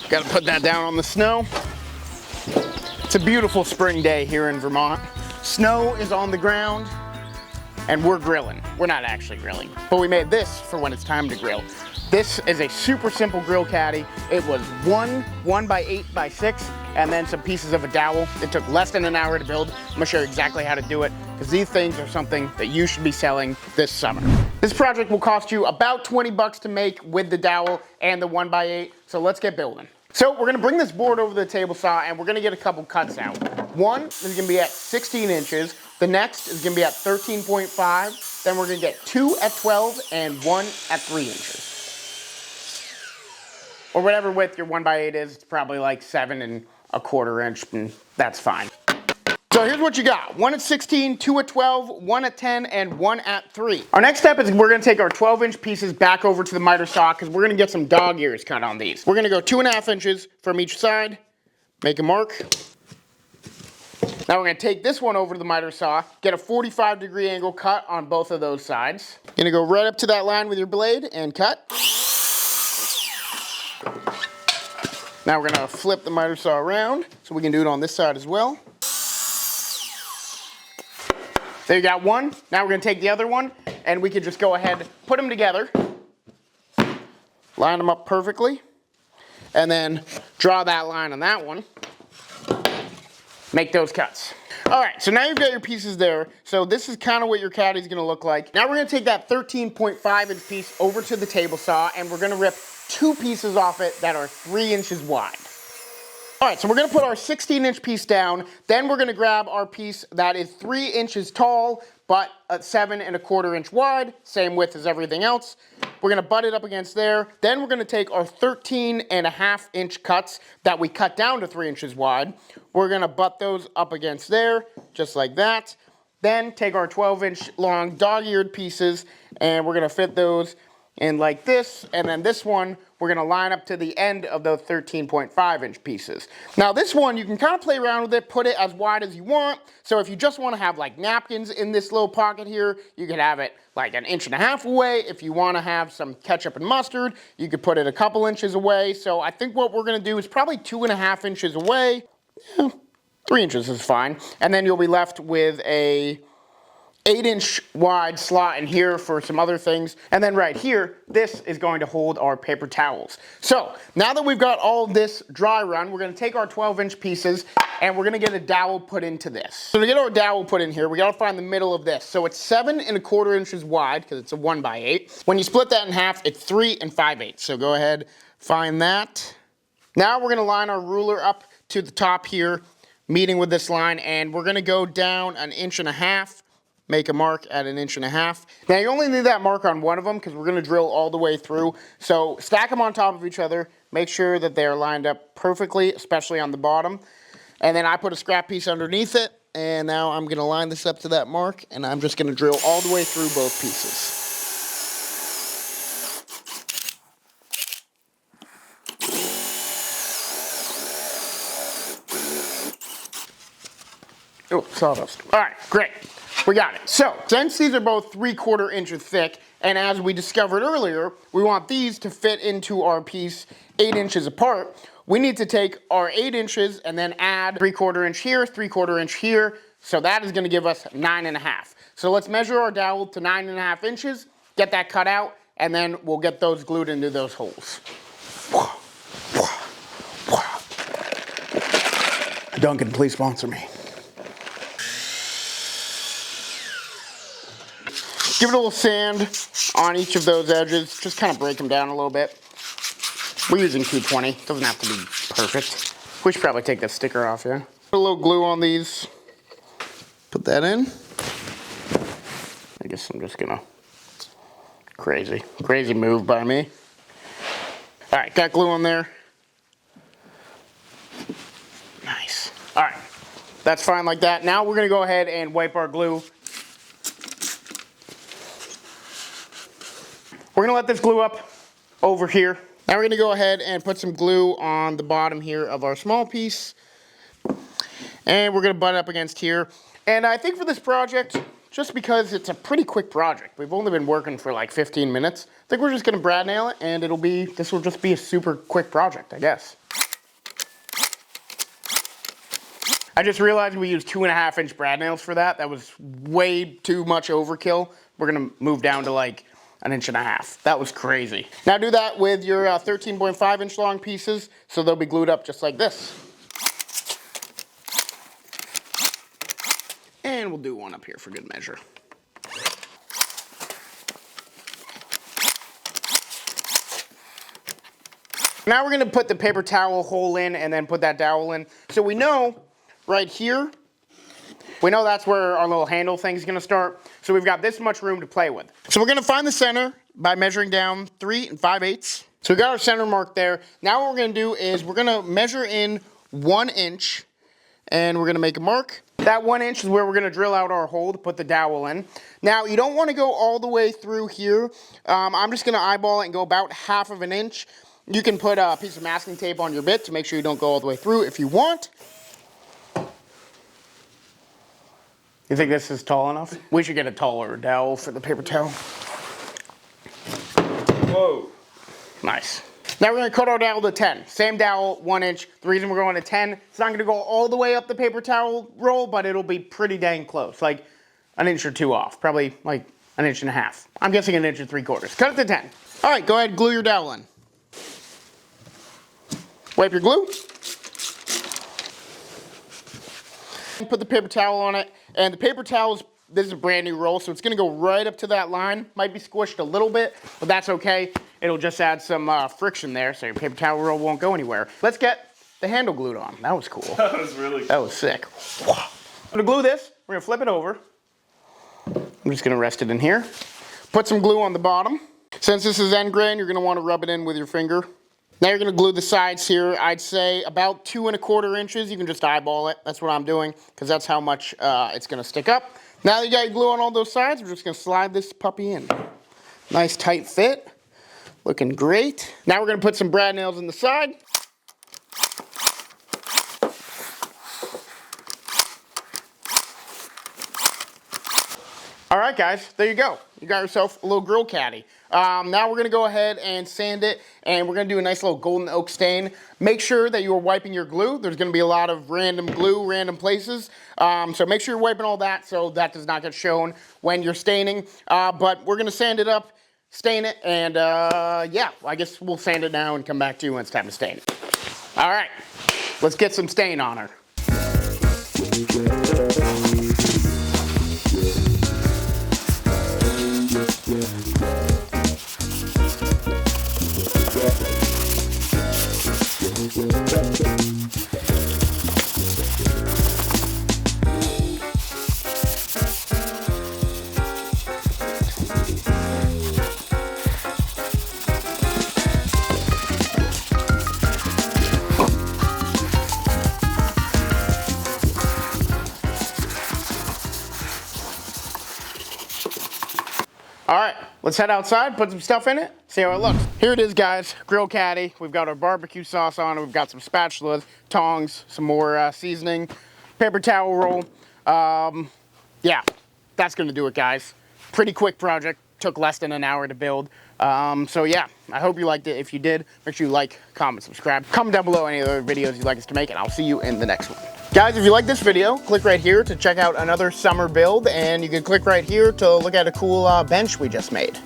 Gotta put that down on the snow. It's a beautiful spring day here in Vermont. Snow is on the ground and we're grilling. We're not actually grilling, but we made this for when it's time to grill. This is a super simple grill caddy. It was one 1x8x6 and then some pieces of a dowel. It took less than an hour to build. I'm gonna show you exactly how to do it because these things are something that you should be selling this summer. This project will cost you about 20 bucks to make with the dowel and the 1x8, so let's get building. So we're gonna bring this board over to the table saw and we're gonna get a couple cuts out. One is gonna be at 16 inches. The next is gonna be at 13.5. Then we're gonna get 2 at 12 and 1 at 3 inches. Or whatever width your 1x8 is, it's probably like 7 1/4 inch, and that's fine. So here's what you got. 1 at 16, 2 at 12, 1 at 10, and 1 at 3. Our next step is we're gonna take our 12-inch pieces back over to the miter saw because we're gonna get some dog ears cut on these. We're gonna go 2.5 inches from each side, make a mark. Now we're gonna take this one over to the miter saw, get a 45-degree angle cut on both of those sides. Gonna go right up to that line with your blade and cut. Now we're gonna flip the miter saw around so we can do it on this side as well. There you got one. Now we're gonna take the other one and we can just go ahead, put them together, line them up perfectly, and then draw that line on that one, make those cuts. All right, so now you've got your pieces there. So this is kind of what your caddy is gonna look like. Now we're gonna take that 13.5-inch piece over to the table saw and we're gonna rip 2 pieces off it that are 3 inches wide. All right, so we're gonna put our 16-inch piece down, then we're gonna grab our piece that is 3 inches tall, but at 7 1/4 inch wide, same width as everything else. We're gonna butt it up against there. Then we're gonna take our 13.5-inch cuts that we cut down to 3 inches wide. We're gonna butt those up against there, just like that. Then take our 12-inch long dog-eared pieces, and we're gonna fit those in like this, and then this one, we're gonna line up to the end of those 13.5-inch pieces. Now this one, you can kind of play around with it, put it as wide as you want. So if you just wanna have like napkins in this little pocket here, you could have it like 1.5 inches away. If you wanna have some ketchup and mustard, you could put it a couple inches away. So I think what we're gonna do is probably 2.5 inches away. Yeah, 3 inches is fine. And then you'll be left with a 8-inch wide slot in here for some other things. And then right here, this is going to hold our paper towels. So now that we've got all this dry run, we're gonna take our 12-inch pieces and we're gonna get a dowel put into this. So to get our dowel put in here, we gotta find the middle of this. So it's 7 1/4 inches wide because it's a 1x8. When you split that in half, it's 3 5/8. So go ahead, find that. Now we're gonna line our ruler up to the top here, meeting with this line, and we're gonna go down 1.5 inches. Make a mark at 1.5 inches. Now you only need that mark on one of them because we're gonna drill all the way through. So stack them on top of each other. Make sure that they're lined up perfectly, especially on the bottom. And then I put a scrap piece underneath it. And now I'm gonna line this up to that mark and I'm just gonna drill all the way through both pieces. Oh, sawdust. All right, great. We got it. So, since these are both 3/4 inches thick, and as we discovered earlier, we want these to fit into our piece 8 inches apart, we need to take our 8 inches and then add 3/4 inch here, 3/4 inch here, so that is gonna give us 9.5. So let's measure our dowel to 9.5 inches, get that cut out, and then we'll get those glued into those holes. Duncan, please sponsor me. Give it a little sand on each of those edges. Just kind of break them down a little bit. We're using 220. Doesn't have to be perfect. We should probably take that sticker off, yeah? Put a little glue on these. Put that in. I guess I'm just gonna... Crazy move by me. All right, got glue on there. Nice. All right, that's fine like that. Now we're gonna go ahead and wipe our glue. We're gonna let this glue up over here. Now we're gonna go ahead and put some glue on the bottom here of our small piece. And we're gonna butt up against here. And I think for this project, just because it's a pretty quick project, we've only been working for like 15 minutes, I think we're just gonna brad nail it and this will just be a super quick project, I guess. I just realized we used 2.5-inch brad nails for that. That was way too much overkill. We're gonna move down to like 1.5 inches. That was crazy. Now do that with your 13.5-inch long pieces, so they'll be glued up just like this. And we'll do one up here for good measure. Now we're gonna put the paper towel hole in and then put that dowel in. So we know right here, we know that's where our little handle thing is gonna start. So we've got this much room to play with. So we're gonna find the center by measuring down 3 5/8. So we got our center mark there. Now what we're gonna do is we're gonna measure in 1 inch and we're gonna make a mark. That 1 inch is where we're gonna drill out our hole to put the dowel in. Now you don't wanna go all the way through here. I'm just gonna eyeball it and go about 1/2 inch. You can put a piece of masking tape on your bit to make sure you don't go all the way through if you want. You think this is tall enough? We should get a taller dowel for the paper towel. Whoa. Nice. Now we're gonna cut our dowel to 10. Same dowel, 1 inch. The reason we're going to 10, it's not gonna go all the way up the paper towel roll, but it'll be pretty dang close. Like 1 inch or 2 off. Probably like 1.5 inches. I'm guessing 1 3/4 inches. Cut it to 10. All right, go ahead and glue your dowel in. Wipe your glue. And put the paper towel on it. And the paper towel this is a brand new roll, so it's gonna go right up to that line. Might be squished a little bit, but that's okay. It'll just add some friction there, so your paper towel roll won't go anywhere. Let's get the handle glued on. That was cool. That was really cool. That was sick. I'm gonna glue this. We're gonna flip it over. I'm just gonna rest it in here. Put some glue on the bottom. Since this is end grain, you're gonna wanna rub it in with your finger. Now you're gonna glue the sides here. I'd say about 2 1/4 inches. You can just eyeball it. That's what I'm doing, because that's how much it's gonna stick up. Now that you got your glue on all those sides, we're just gonna slide this puppy in. Nice tight fit. Looking great. Now we're gonna put some brad nails in the side. All right, guys, there you go. You got yourself a little grill caddy. Now we're gonna go ahead and sand it, and we're gonna do a nice little golden oak stain. Make sure that you're wiping your glue. There's gonna be a lot of random glue, random places. So make sure you're wiping all that so that does not get shown when you're staining. But we're gonna sand it up, stain it, and yeah, I guess we'll sand it now and come back to you when it's time to stain it. All right, let's get some stain on her. All right, let's head outside, put some stuff in it, see how it looks. Here it is, guys, grill caddy. We've got our barbecue sauce on it. We've got some spatulas, tongs, some more seasoning, paper towel roll. Yeah, that's gonna do it, guys. Pretty quick project, took less than an hour to build. So yeah, I hope you liked it. If you did, make sure you like, comment, subscribe. Comment down below any other videos you'd like us to make, and I'll see you in the next one. Guys, if you like this video, click right here to check out another summer build, and you can click right here to look at a cool bench we just made.